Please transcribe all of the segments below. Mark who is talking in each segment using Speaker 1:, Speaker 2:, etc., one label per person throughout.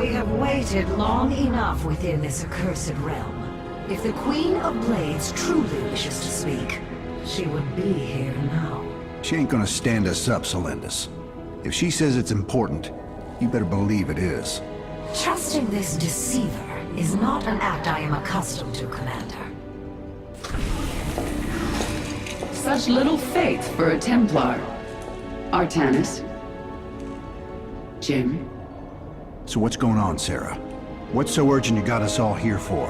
Speaker 1: We have waited long enough within this accursed realm. If the Queen of Blades truly wishes to speak, she would be here now.
Speaker 2: She ain't gonna stand us up, Celendis. If she says it's important, you better believe it is.
Speaker 1: Trusting this deceiver is not an act I am accustomed to, Commander.
Speaker 3: Such little faith for a Templar. Artanis. Jim.
Speaker 2: So what's going on, Sarah? What's so urgent you got us all here for?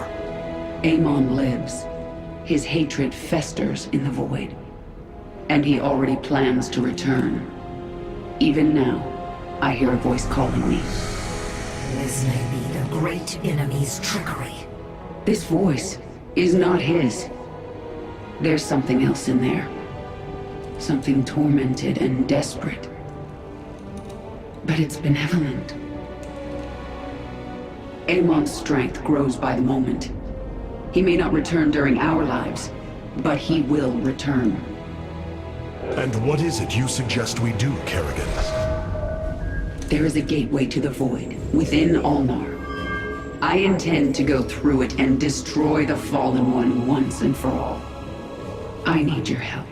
Speaker 3: Amon lives. His hatred festers in the void. And he already plans to return. Even now, I hear a voice calling me.
Speaker 1: This may be the great enemy's trickery.
Speaker 3: This voice is not his. There's something else in there. Something tormented and desperate. But it's benevolent. Amon's strength grows by the moment. He may not return during our lives, but he will return.
Speaker 4: And what is it you suggest we do, Kerrigan?
Speaker 3: There is a gateway to the void, within Ulnar. I intend to go through it and destroy the Fallen One once and for all. I need your help.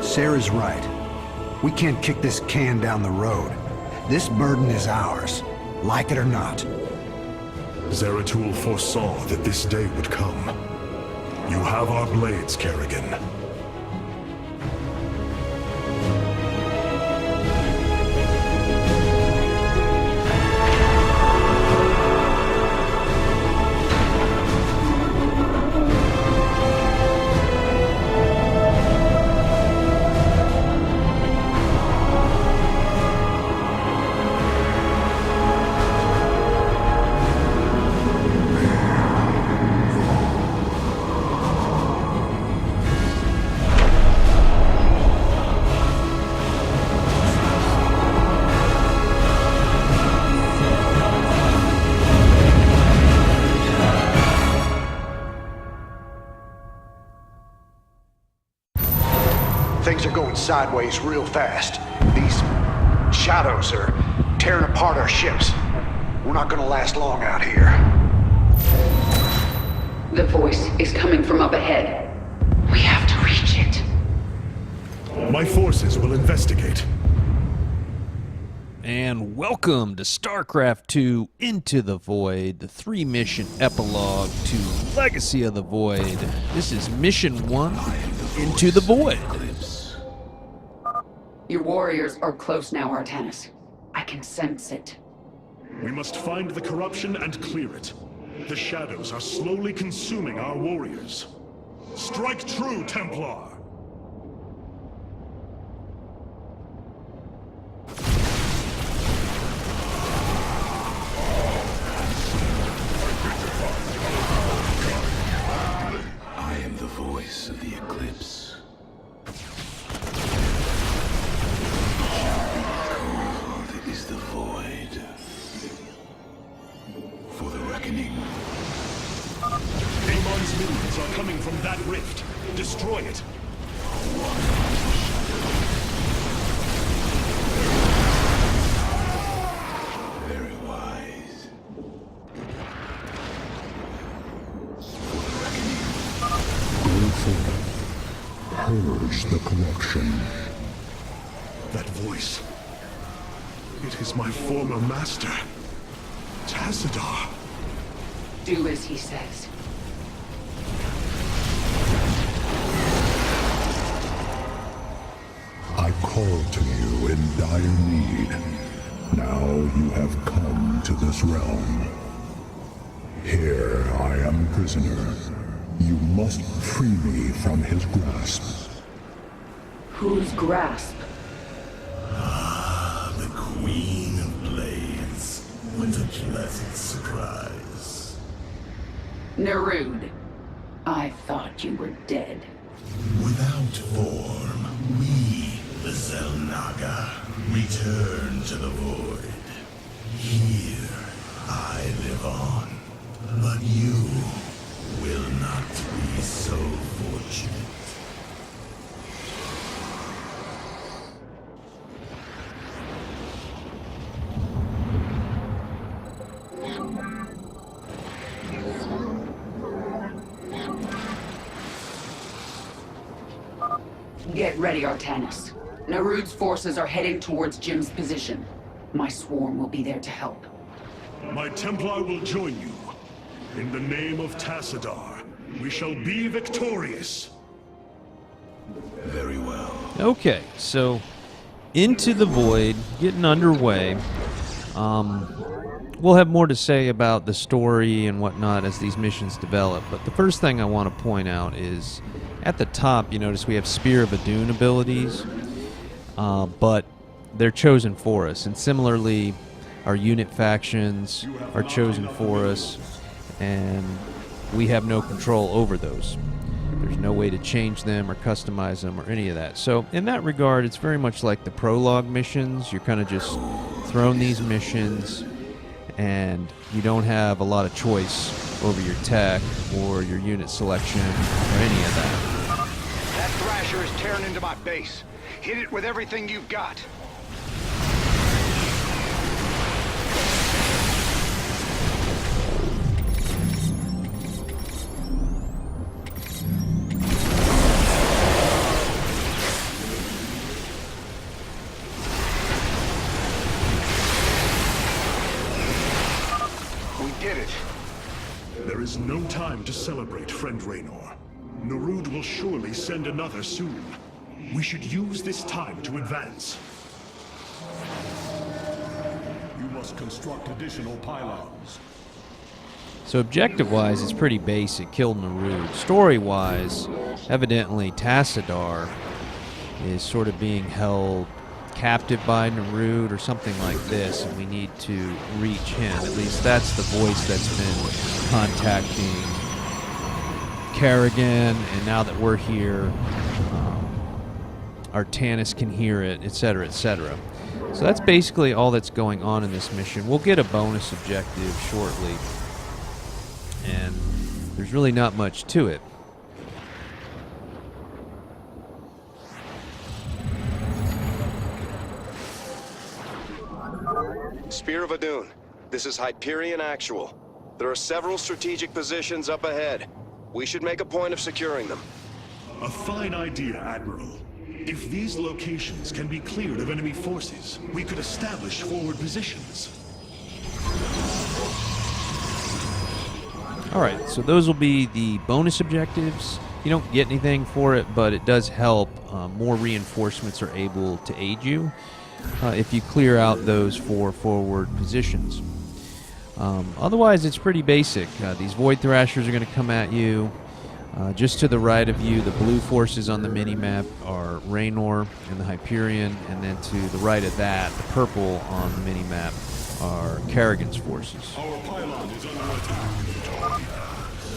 Speaker 2: Sarah's right. We can't kick this can down the road. This burden is ours, like it or not.
Speaker 4: Zeratul foresaw that this day would come. You have our blades, Kerrigan.
Speaker 2: Things are going sideways real fast. These shadows are tearing apart our ships. We're not gonna last long out here.
Speaker 3: The voice is coming from up ahead. We have to reach it.
Speaker 4: My forces will investigate.
Speaker 5: And welcome to StarCraft 2 Into the Void, the 3-mission epilogue to Legacy of the Void. This is Mission 1, Into the Void.
Speaker 3: Your warriors are close now, Artanis. I can sense it.
Speaker 4: We must find the corruption and clear it. The shadows are slowly consuming our warriors. Strike true, Templar!
Speaker 6: I am the voice of the eclipse. Called is the void. For the reckoning.
Speaker 4: Amon's minions are coming from that rift. Destroy it.
Speaker 6: Very wise. For the reckoning.
Speaker 7: Go forth. Purge the corruption.
Speaker 4: That voice. It is my former master. Tassadar.
Speaker 3: Do as he says.
Speaker 7: I called to you in dire need. Now you have come to this realm. Here I am prisoner. You must free me from his grasp.
Speaker 3: Whose grasp?
Speaker 8: The Queen of Blades. What a pleasant surprise.
Speaker 3: Nerud. I thought you were dead.
Speaker 8: Without form, we, the Zelnaga, return to the void. Here, I live on. But you will not be so fortunate.
Speaker 3: Get ready, Artanis. Narud's forces are heading towards Jim's position. My swarm will be there to help.
Speaker 4: My Templar will join you. In the name of Tassadar, we shall be victorious.
Speaker 6: Very well.
Speaker 5: Okay, so Into the Void, getting underway. We'll have more to say about the story and whatnot as these missions develop, but the first thing I want to point out is at the top, you notice we have Spear of Adun abilities, but they're chosen for us, and similarly, our unit factions are chosen for us, and we have no control over those. There's no way to change them or customize them or any of that. So in that regard, it's very much like the prologue missions. You're kind of just thrown these missions, and you don't have a lot of choice over your tech or your unit selection or any of that.
Speaker 2: That Thrasher is tearing into my base. Hit it with everything you've got.
Speaker 4: There is no time to celebrate, friend Raynor. Narud will surely send another soon. We should use this time to advance.
Speaker 8: You must construct additional pylons.
Speaker 5: So objective-wise, it's pretty basic. Kill Narud. Story-wise, evidently Tassadar is sort of being held captive by Narud or something like this, and we need to reach him. At least that's the voice that's been contacting Kerrigan, and now that we're here, Artanis can hear it, etc., etc. So that's basically all that's going on in this mission. We'll get a bonus objective shortly, and there's really not much to it.
Speaker 9: Spear of Adun. This is Hyperion Actual. There are several strategic positions up ahead. We should make a point of securing them.
Speaker 4: A fine idea, Admiral. If these locations can be cleared of enemy forces, we could establish forward positions.
Speaker 5: Alright, so those will be the bonus objectives. You don't get anything for it, but it does help. More reinforcements are able to aid you if you clear out those 4 forward positions. Otherwise, it's pretty basic. These Void Thrashers are going to come at you. Just to the right of you, the blue forces on the mini-map are Raynor and the Hyperion, and then to the right of that, the purple on the mini-map are Kerrigan's forces.
Speaker 8: Our pylon is under attack.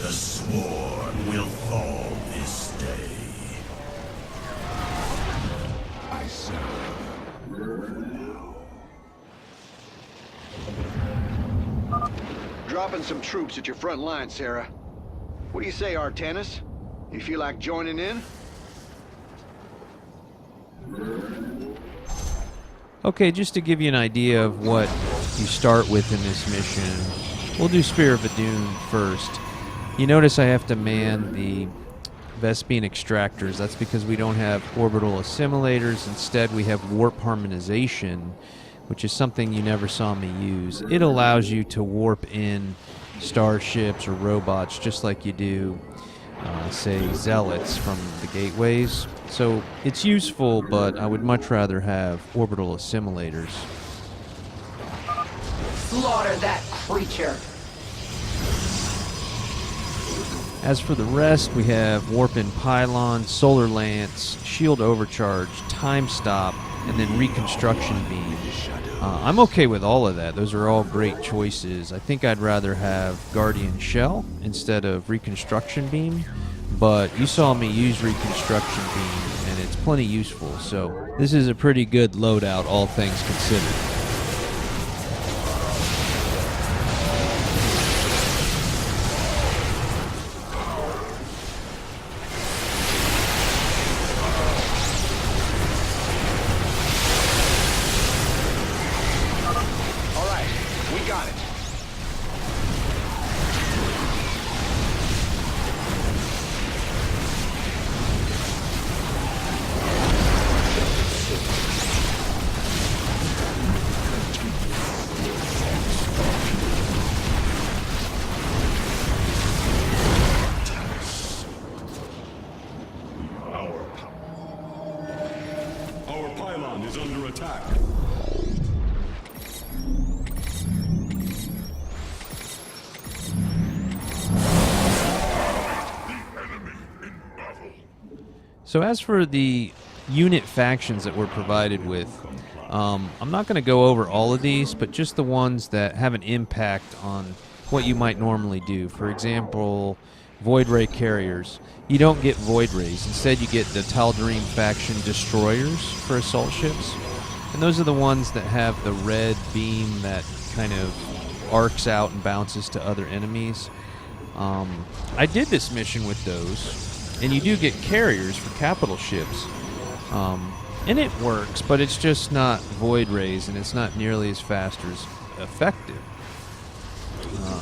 Speaker 6: The swarm will fall this day. I serve.
Speaker 2: Dropping some troops at your front line, Sarah. What do you say, Artanis? You feel like joining in?
Speaker 5: Okay, just to give you an idea of what you start with in this mission, we'll do Spear of Adun first. You notice I have to man the Vespene extractors. That's because we don't have orbital assimilators. Instead, we have warp harmonization, which is something you never saw me use. It allows you to warp in starships or robots just like you do, say, zealots from the gateways. So it's useful, but I would much rather have orbital assimilators.
Speaker 3: Slaughter that creature!
Speaker 5: As for the rest, we have Warp in Pylon, Solar Lance, Shield Overcharge, Time Stop, and then Reconstruction Beam. I'm okay with all of that. Those are all great choices. I think I'd rather have Guardian Shell instead of Reconstruction Beam, but you saw me use Reconstruction Beam, and it's plenty useful, so this is a pretty good loadout, all things considered.
Speaker 6: attack.
Speaker 5: So as for the unit factions that we're provided with, I'm not going to go over all of these, but just the ones that have an impact on what you might normally do. For example, Void Ray carriers. You don't get Void Rays. Instead, you get the Tal'Darim faction destroyers for assault ships. And those are the ones that have the red beam that kind of arcs out and bounces to other enemies. I did this mission with those. And you do get carriers for capital ships. And it works, but it's just not Void Rays, and it's not nearly as fast or as effective.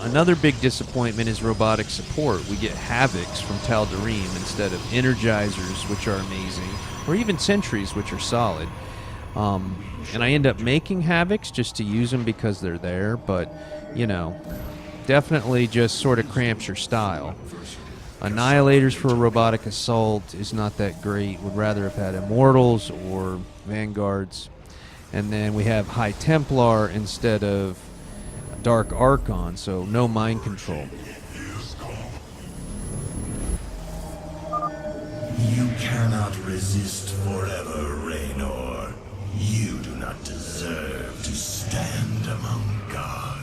Speaker 5: Another big disappointment is robotic support. We get Havocs from Tal'Darim instead of Energizers, which are amazing, or even Sentries, which are solid. And I end up making Havocs just to use them because they're there, but, you know, definitely just sort of cramps your style. Annihilators for a robotic assault is not that great. Would rather have had Immortals or Vanguards. And then we have High Templar instead of Dark Archon, so no mind control.
Speaker 8: You cannot resist forever, Raynor. You do not deserve to stand among gods.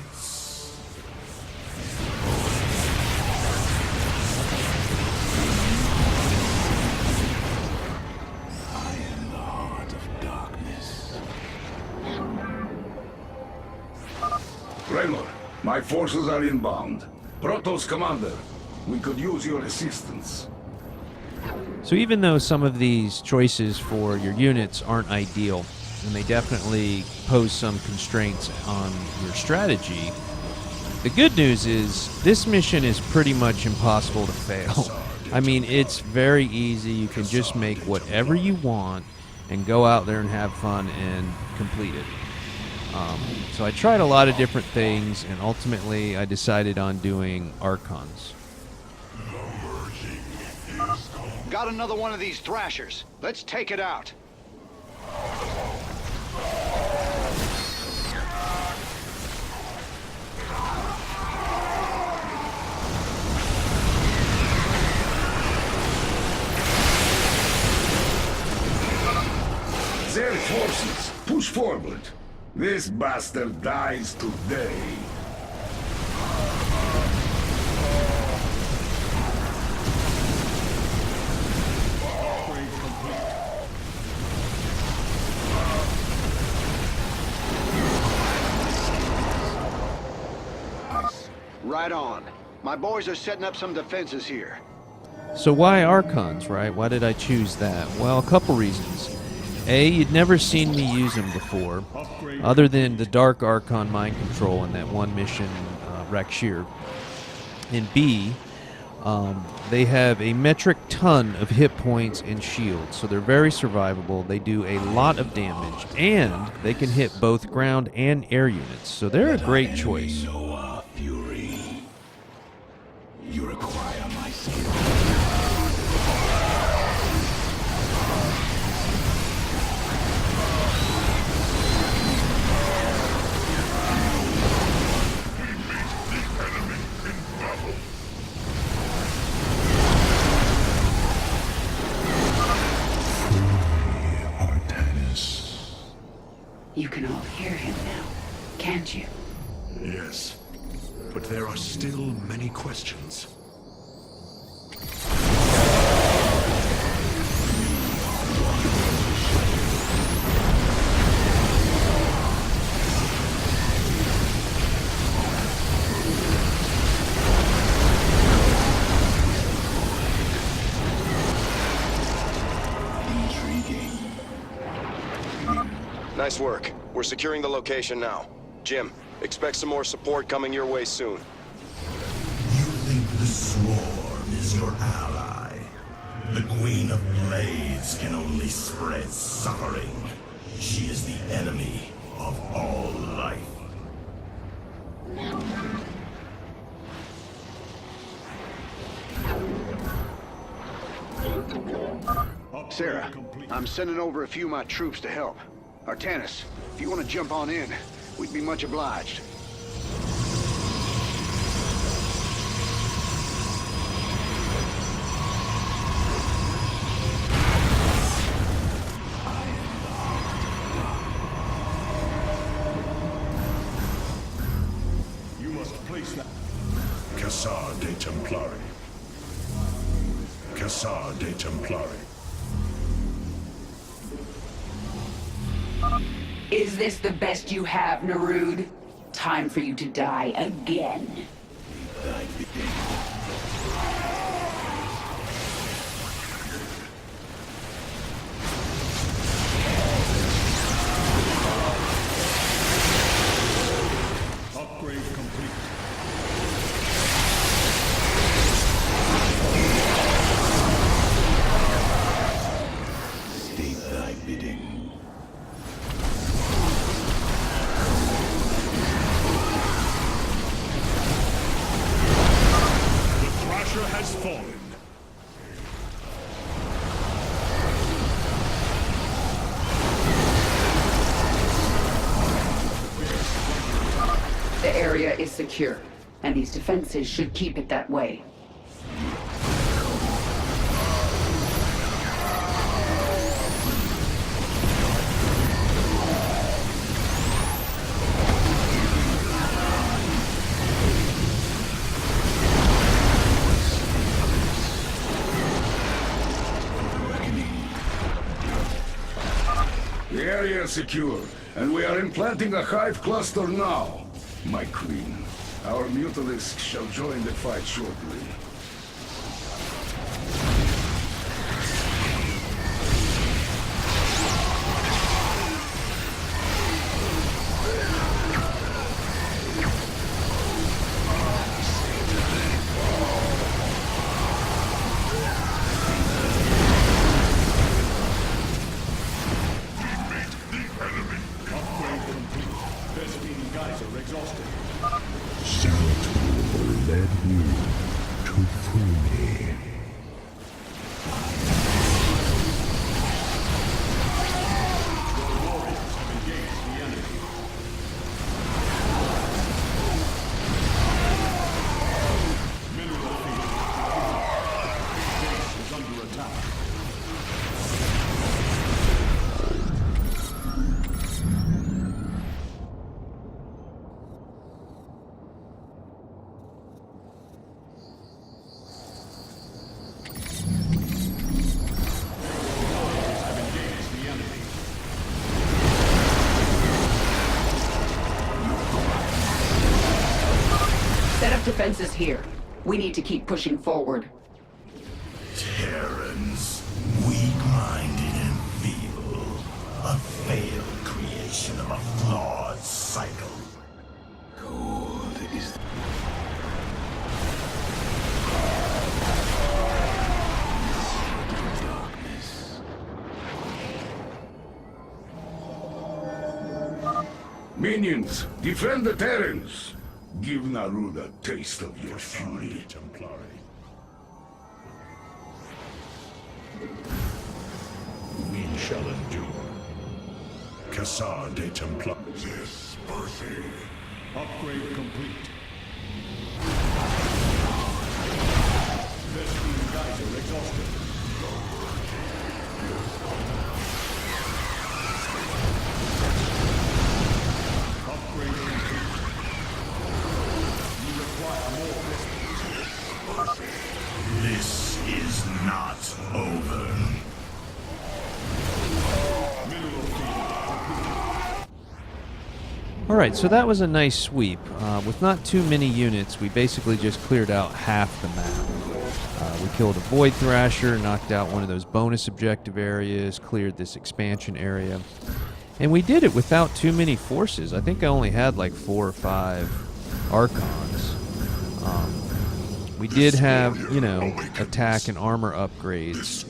Speaker 6: Raynor, my forces are inbound. Protoss commander, we could use your assistance.
Speaker 5: So even though some of these choices for your units aren't ideal, and they definitely pose some constraints on your strategy, the good news is this mission is pretty much impossible to fail. I mean, it's very easy. You can just make whatever you want and go out there and have fun and complete it. So I tried a lot of different things, and ultimately I decided on doing Archons.
Speaker 2: Got another one of these thrashers. Let's take it out.
Speaker 6: Their forces, push forward. This bastard dies today.
Speaker 2: Right on. My boys are setting up some defenses here.
Speaker 5: So why Archons, right? Why did I choose that? Well, a couple reasons. A, you'd never seen me use them before, other than the Dark Archon mind control in that one mission, Rakshir. And B, they have a metric ton of hit points and shields, so they're very survivable. They do a lot of damage, and they can hit both ground and air units, so they're a great choice.
Speaker 8: Fury. You require my skill.
Speaker 3: You can all hear him now, can't you?
Speaker 4: Yes, but there are still many questions.
Speaker 9: Nice work. We're securing the location now. Jim, expect some more support coming your way soon.
Speaker 8: You think the Swarm is your ally? The Queen of Blades can only spread suffering. She is the enemy of all life.
Speaker 2: Sarah, I'm sending over a few of my troops to help. Artanis, if you want to jump on in, we'd be much obliged.
Speaker 4: You must place that. Cassar de Templari. Cassar de Templari.
Speaker 3: Is this the best you have, Narud? Time for you to die again.
Speaker 4: Upgrade complete.
Speaker 8: State thy bidding.
Speaker 4: The Thrasher has fallen.
Speaker 3: The area is secure, and these defenses should keep it that way.
Speaker 6: The area is secure, and we are implanting a hive cluster now. My queen, our mutalisks shall join the fight shortly.
Speaker 4: Upgrade complete. Vespene geyser exhausted.
Speaker 7: Zeratul led you to free me.
Speaker 4: Warriors have engaged the enemy. Mineral field. Base is under attack.
Speaker 3: Set up defenses here. We need to keep pushing forward.
Speaker 8: Terrans, weak-minded and feeble. A failed creation of a flawed cycle. Cold is the darkness.
Speaker 6: Minions, defend the Terrans! Give Narud a taste of your fury.
Speaker 4: Templari.
Speaker 8: We shall endure.
Speaker 4: Cassar de Templari.
Speaker 8: Dispersing.
Speaker 4: Upgrade complete. Vespene geyser exhausted. Upgrade complete. You require more Vespene.
Speaker 8: This is not over.
Speaker 4: Mineral field.
Speaker 5: Alright, so that was a nice sweep. With not too many units, we basically just cleared out half the map. We killed a Void Thrasher, knocked out one of those bonus objective areas, cleared this expansion area. And we did it without too many forces. I think I only had like 4 or 5 Archons. We did have, you know, attack and armor upgrades.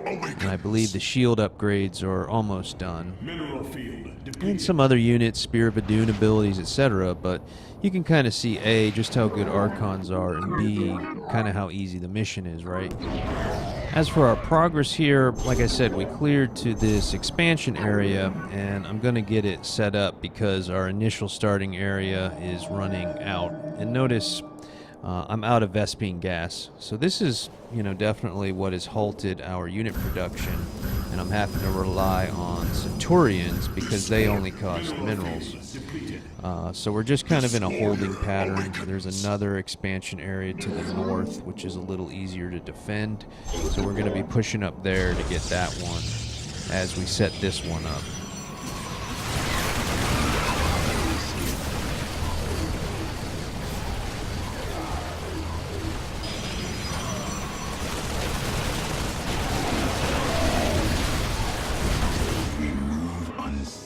Speaker 5: And I believe the shield upgrades are almost done.
Speaker 4: Mineral field.
Speaker 5: And some other units, Spear of Adun abilities, etc. But you can kind of see A, just how good Archons are, and B, kind of how easy the mission is, right? As for our progress here, like I said, we cleared to this expansion area, and I'm going to get it set up because our initial starting area is running out. And notice I'm out of Vespene gas. So this is, definitely what has halted our unit production, and I'm having to rely on Centurions because they only cost minerals. So we're just kind of in a holding pattern. There's another expansion area to the north, which is a little easier to defend. So we're going to be pushing up there to get that one as we set this one up.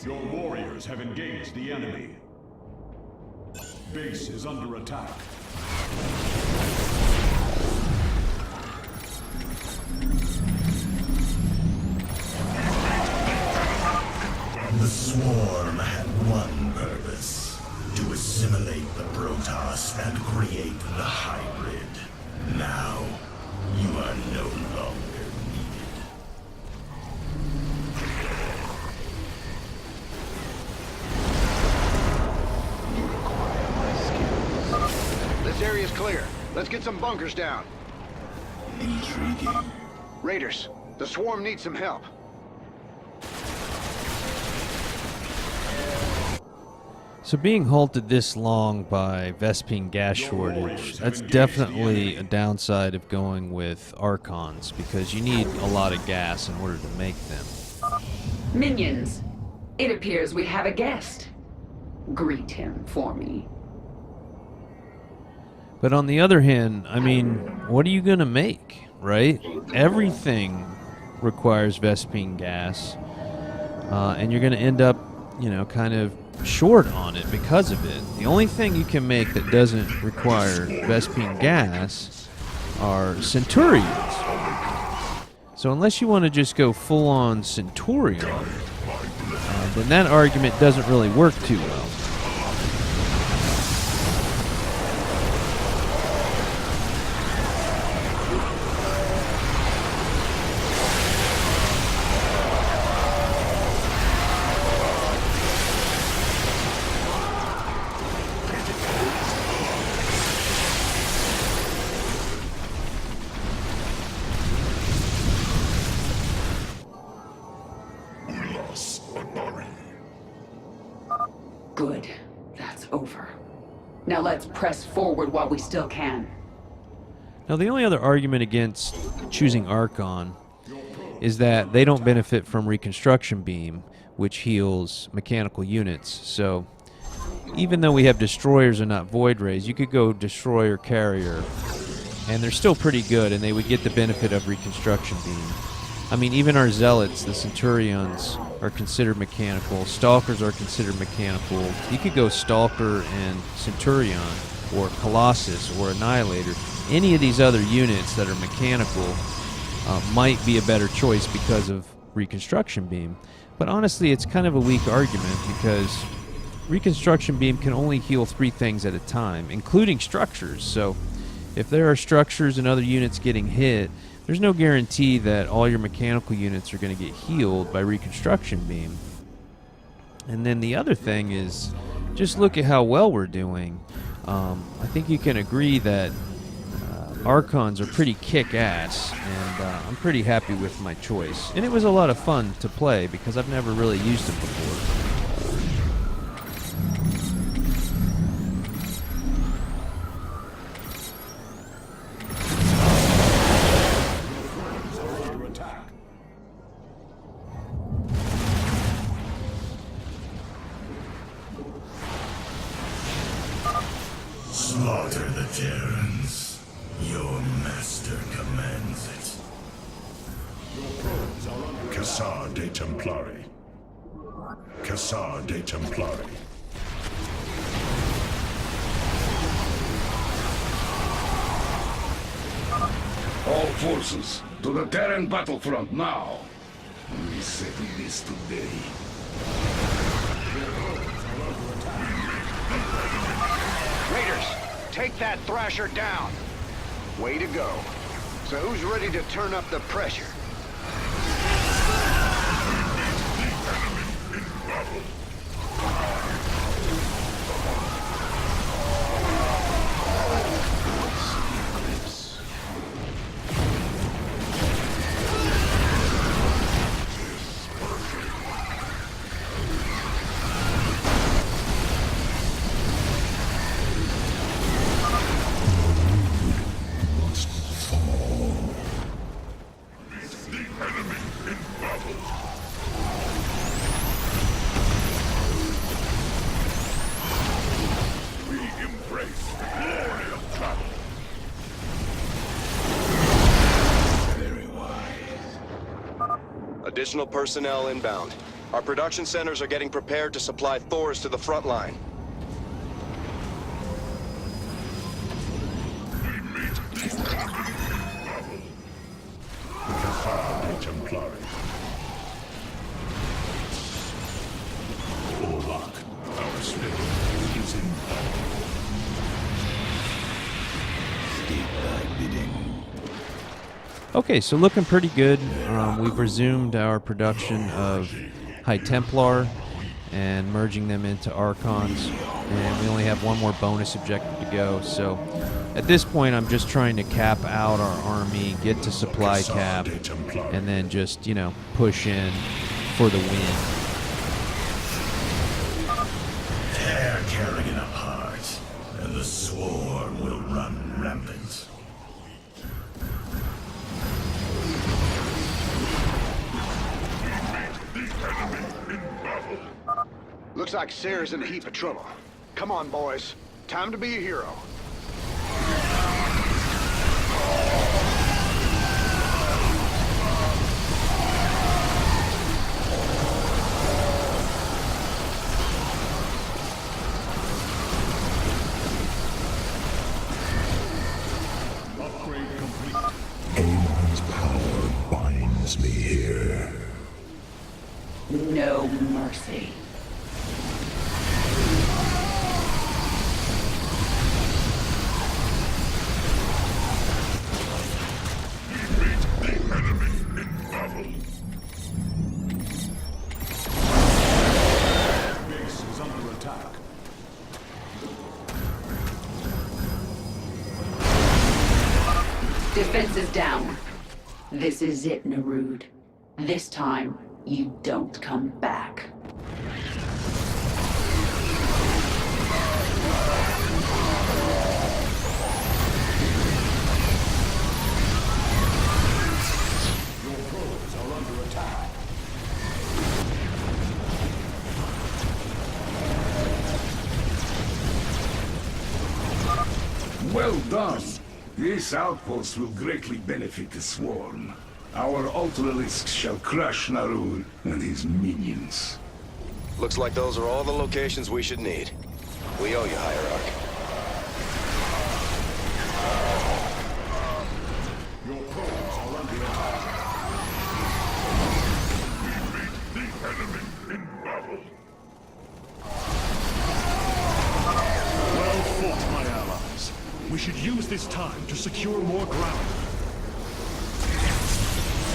Speaker 4: Your warriors have engaged the enemy. Base is under attack.
Speaker 8: The Swarm had one purpose: to assimilate the Protoss and create the hybrid. Now, you are no longer needed.
Speaker 2: This area's clear. Let's get some bunkers down.
Speaker 8: Intriguing.
Speaker 2: Raiders, the swarm needs some help.
Speaker 5: So being halted this long by Vespene gas shortage, that's definitely a downside of going with Archons, because you need a lot of gas in order to make them.
Speaker 3: Minions, it appears we have a guest. Greet him for me.
Speaker 5: But on the other hand, I mean, what are you going to make, right? Everything requires Vespene gas, and you're going to end up, kind of short on it because of it. The only thing you can make that doesn't require Vespene gas are Centurions. So unless you want to just go full-on Centurion, then that argument doesn't really work too well.
Speaker 3: Good. That's over. Now let's press forward while we still can.
Speaker 5: Now, the only other argument against choosing Archon is that they don't benefit from Reconstruction Beam, which heals mechanical units. So, even though we have destroyers and not void rays, you could go destroyer carrier, and they're still pretty good, and they would get the benefit of Reconstruction Beam. I mean, even our zealots, the Centurions, are considered mechanical. Stalkers are considered mechanical. You could go Stalker and Centurion, or Colossus, or Annihilator. Any of these other units that are mechanical might be a better choice because of Reconstruction Beam. But honestly, it's kind of a weak argument because Reconstruction Beam can only heal 3 things at a time, including structures. So if there are structures and other units getting hit, there's no guarantee that all your mechanical units are going to get healed by Reconstruction Beam. And then the other thing is, just look at how well we're doing. I think you can agree that Archons are pretty kick-ass, and I'm pretty happy with my choice. And it was a lot of fun to play because I've never really used them before.
Speaker 8: Slaughter the Terrans. Your master commands it.
Speaker 7: Cassar de Templari. Cassar de Templari.
Speaker 6: All forces, to the Terran battlefront now. We settle this today.
Speaker 2: Raiders, take that Thrasher down. Way to go. So who's ready to turn up the pressure?
Speaker 9: Additional personnel inbound. Our production centers are getting prepared to supply Thors to the front line.
Speaker 8: Our spirit is in State thy bidding.
Speaker 5: Okay, so looking pretty good. We've resumed our production of High Templar and merging them into Archons, and we only have one more bonus objective to go. So at this point, I'm just trying to cap out our army, get to supply cap, and then just, push in for the win.
Speaker 8: Tear Kerrigan apart, and the swarm will run rampant.
Speaker 2: Looks like Sarah's in a heap of trouble. Come on, boys. Time to be a hero.
Speaker 7: Amon's power binds me here.
Speaker 3: No mercy.
Speaker 8: Base is under attack.
Speaker 3: Defenses down. This is it, Narud. This time, you don't come back.
Speaker 8: Your probes are under attack.
Speaker 6: Well done. This outpost will greatly benefit the swarm. Our Ultralisks shall crush Narud and his minions.
Speaker 9: Looks like those are all the locations we should need. We owe you, Hierarch.
Speaker 8: Your probes are under attack. We meet the enemy in battle.
Speaker 4: Well fought, my allies. We should use this time to secure more ground.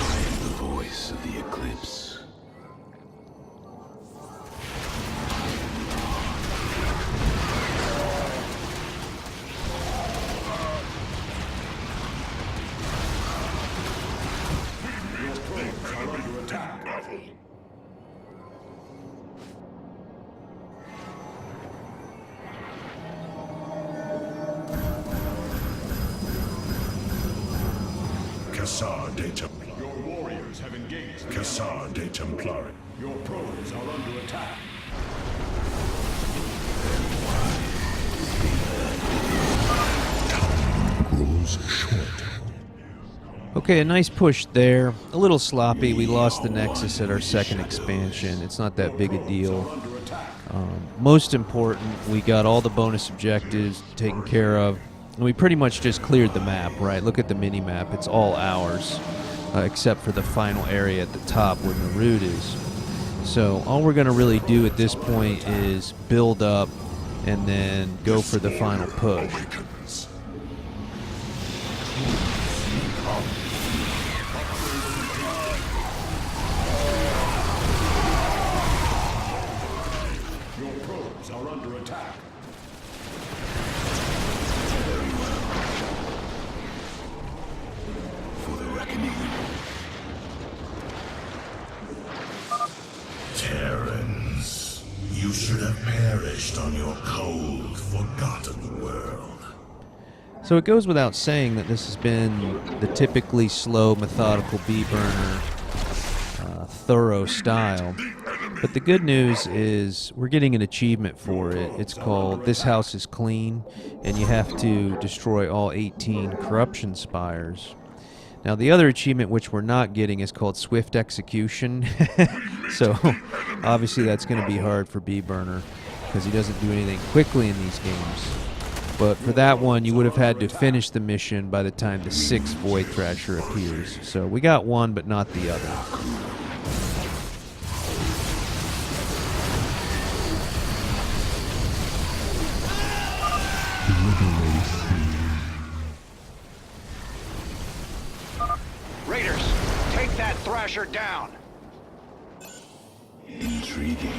Speaker 8: I am the voice of the Eclipse. Your probes are under attack. Cassar de Templar. Your warriors have engaged. Cassar de Templari. Your probes are under attack.
Speaker 7: Grows short.
Speaker 5: Okay, a nice push there. A little sloppy. We lost the Nexus at our second expansion. It's not that big a deal. Most important, we got all the bonus objectives taken care of. And we pretty much just cleared the map, right? Look at the mini-map. It's all ours, except for the final area at the top where Narud is. So all we're going to really do at this point is build up and then go for the final push.
Speaker 8: have perished on your cold, forgotten world.
Speaker 5: So it goes without saying that this has been the typically slow, methodical bee burner, thorough style. But the good news is we're getting an achievement for it. It's called This House is Clean, and you have to destroy all 18 corruption spires. Now the other achievement which we're not getting is called Swift Execution. So obviously that's going to be hard for Bee Burner because he doesn't do anything quickly in these games. But for that one you would have had to finish the mission by the time the 6th Void Thrasher appears. So we got one but not the other.
Speaker 2: Raiders, take that Thrasher down.
Speaker 8: Intriguing.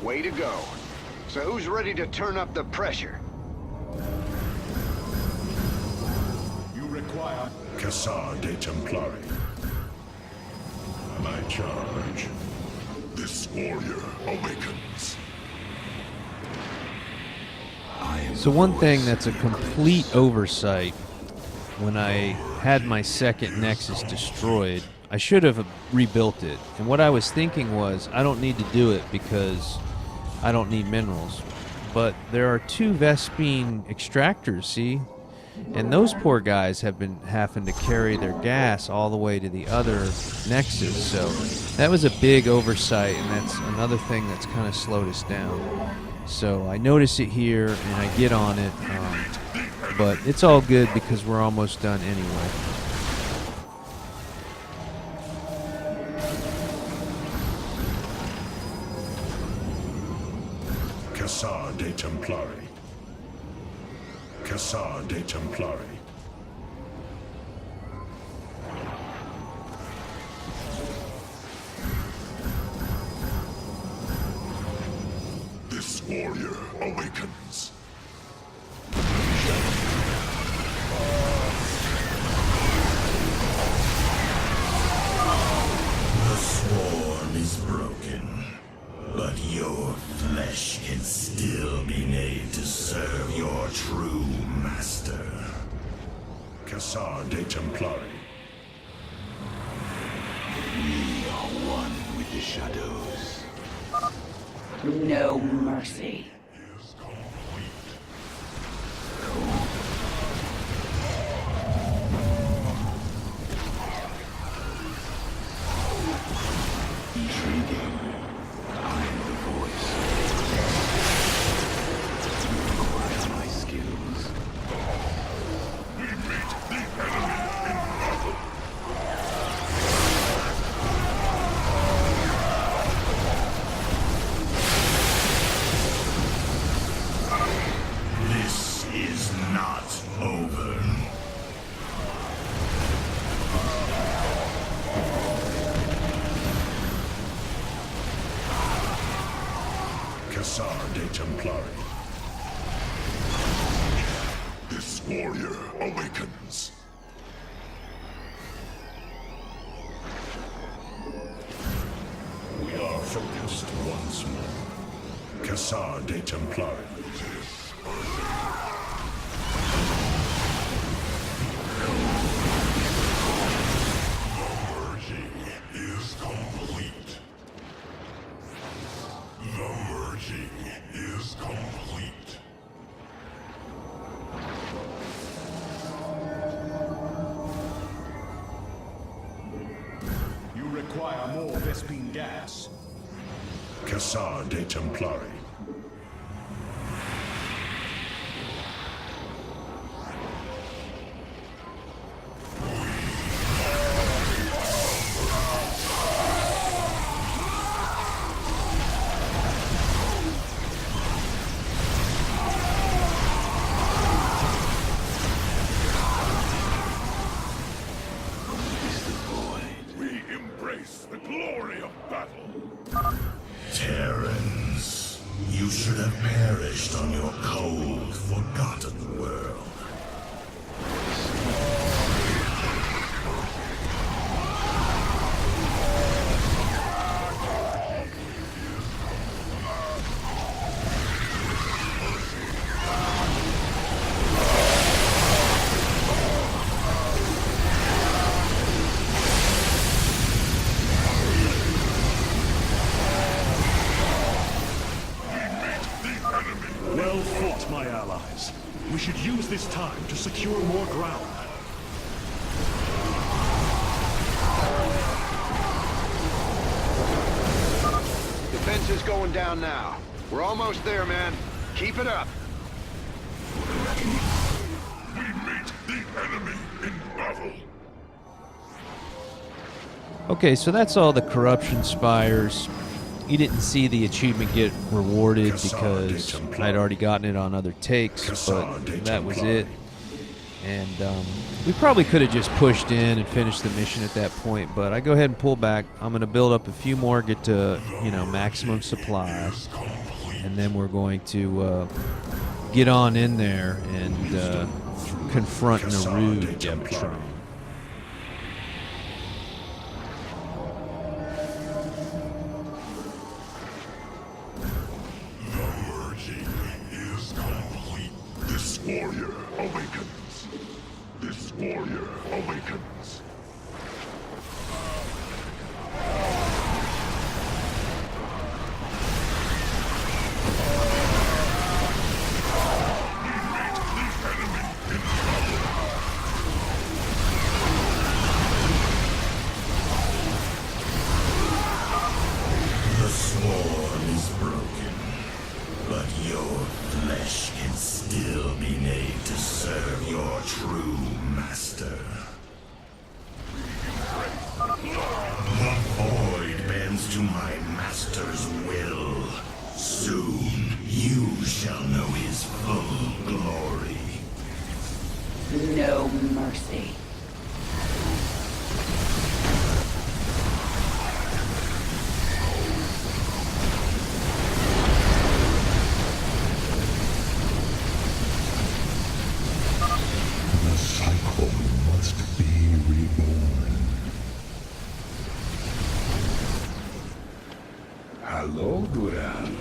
Speaker 2: Way to go. So who's ready to turn up the pressure?
Speaker 4: You require
Speaker 8: Cassar de Templari. My charge. This warrior awakens.
Speaker 5: So one thing that's a complete oversight, when I had my second Nexus destroyed, I should have rebuilt it. And what I was thinking was, I don't need to do it because I don't need minerals. But there are 2 Vespene extractors, see? And those poor guys have been having to carry their gas all the way to the other Nexus. So that was a big oversight, and that's another thing that's kind of slowed us down. So I notice it here, and I get on it. But it's all good because we're almost done anyway.
Speaker 8: Cassar de Templari. Cassar de Templari. This warrior awakens. The swarm is broken, but your flesh can still be made to serve your true master. Cassar de Templari. We are one with the shadows.
Speaker 3: No mercy.
Speaker 8: Intriguing. I am the voice. You require my skills. We meet the enemy in battle. This is not over. Cassar de Templari. This warrior awakens. We are focused once more. Cassar de Templari. The merging is complete. The merging is complete.
Speaker 4: you require more Vespene gas.
Speaker 8: Cassar de Templari.
Speaker 4: glory of battle.
Speaker 8: Terrans, you should have perished on your cold, forgotten world.
Speaker 4: Well fought, my allies. We should use this time to secure more ground.
Speaker 2: Defense is going down now. We're almost there, man. Keep it up.
Speaker 4: We meet the enemy in battle.
Speaker 5: Okay, so that's all the corruption spires. You didn't see the achievement get rewarded because I'd already gotten it on other takes, but that was it. And we probably could have just pushed in and finished the mission at that point, but I go ahead and pull back. I'm going to build up a few more, get to, maximum supplies, and then we're going to get on in there and confront Nerude Gebtron.
Speaker 4: This warrior awakens. This warrior awakens.
Speaker 8: The swarm is broken, but your flesh can still be made to serve your true master. The void bends to my master's will. Soon you shall know his full glory.
Speaker 3: No mercy.
Speaker 7: The cycle must be reborn.
Speaker 6: Hello, Duran.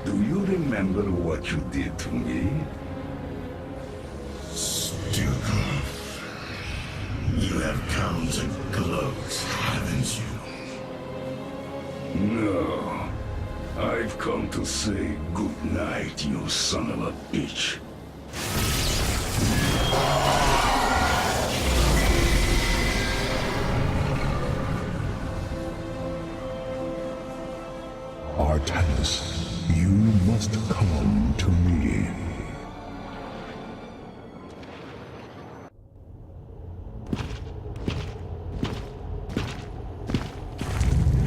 Speaker 6: Do you remember what you did to me?
Speaker 8: Stukov, you have come to gloat, haven't you?
Speaker 6: No. I've come to say good night, you son of a bitch.
Speaker 7: Artanis, you must come to me.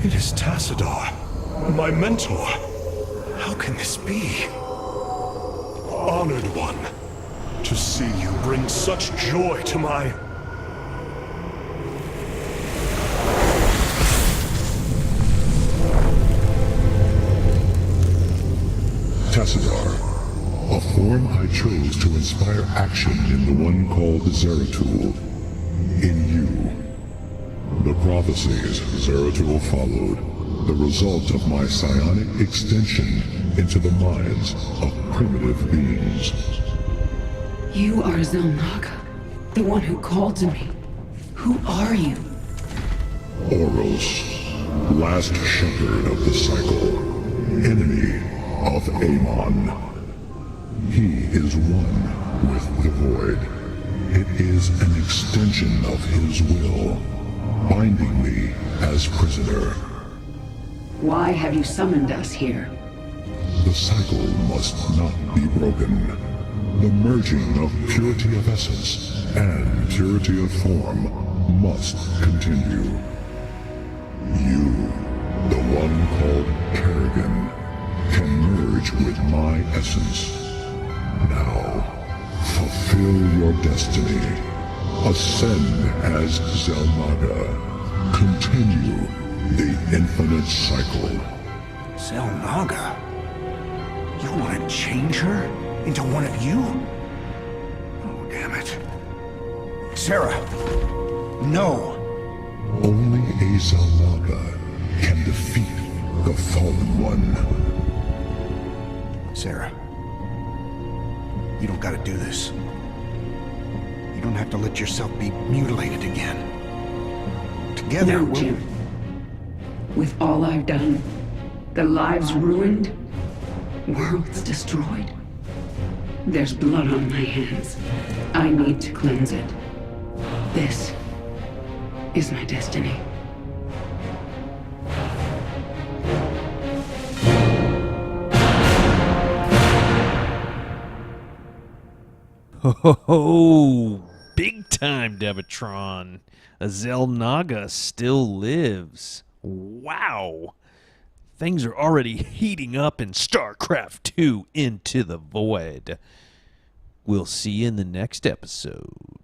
Speaker 4: It is Tassadar, my mentor. How can this be? Honored one, to see you bring such joy to my...
Speaker 7: Tassadar, a form I chose to inspire action in the one called Zeratul. In you. The prophecies Zeratul followed, the result of my psionic extension into the minds of primitive beings.
Speaker 3: You are Zelnaga, the one who called to me. Who are you?
Speaker 7: Oros, last shepherd of the cycle, enemy of Amon. He is one with the void. It is an extension of his will, binding me as prisoner.
Speaker 3: Why have you summoned us here?
Speaker 7: The cycle must not be broken. The merging of purity of essence and purity of form must continue. You, the one called Kerrigan, can merge with my essence. Now, fulfill your destiny. Ascend as Zelnaga. Continue The infinite cycle.
Speaker 2: Zelnaga? You want to change her into one of you? Oh, damn it. Sarah! No!
Speaker 7: Only a Zelnaga can defeat the Fallen One.
Speaker 2: Sarah. You don't gotta do this. You don't have to let yourself be mutilated again. Together,
Speaker 3: No,
Speaker 2: we'll...
Speaker 3: Jim. With all I've done, the lives ruined, worlds destroyed, there's blood on my hands. I need to cleanse it. This is my destiny.
Speaker 5: Oh, big time, Devatron. A Zelnaga still lives. Wow. Things are already heating up in StarCraft 2 Into the Void. We'll see you in the next episode.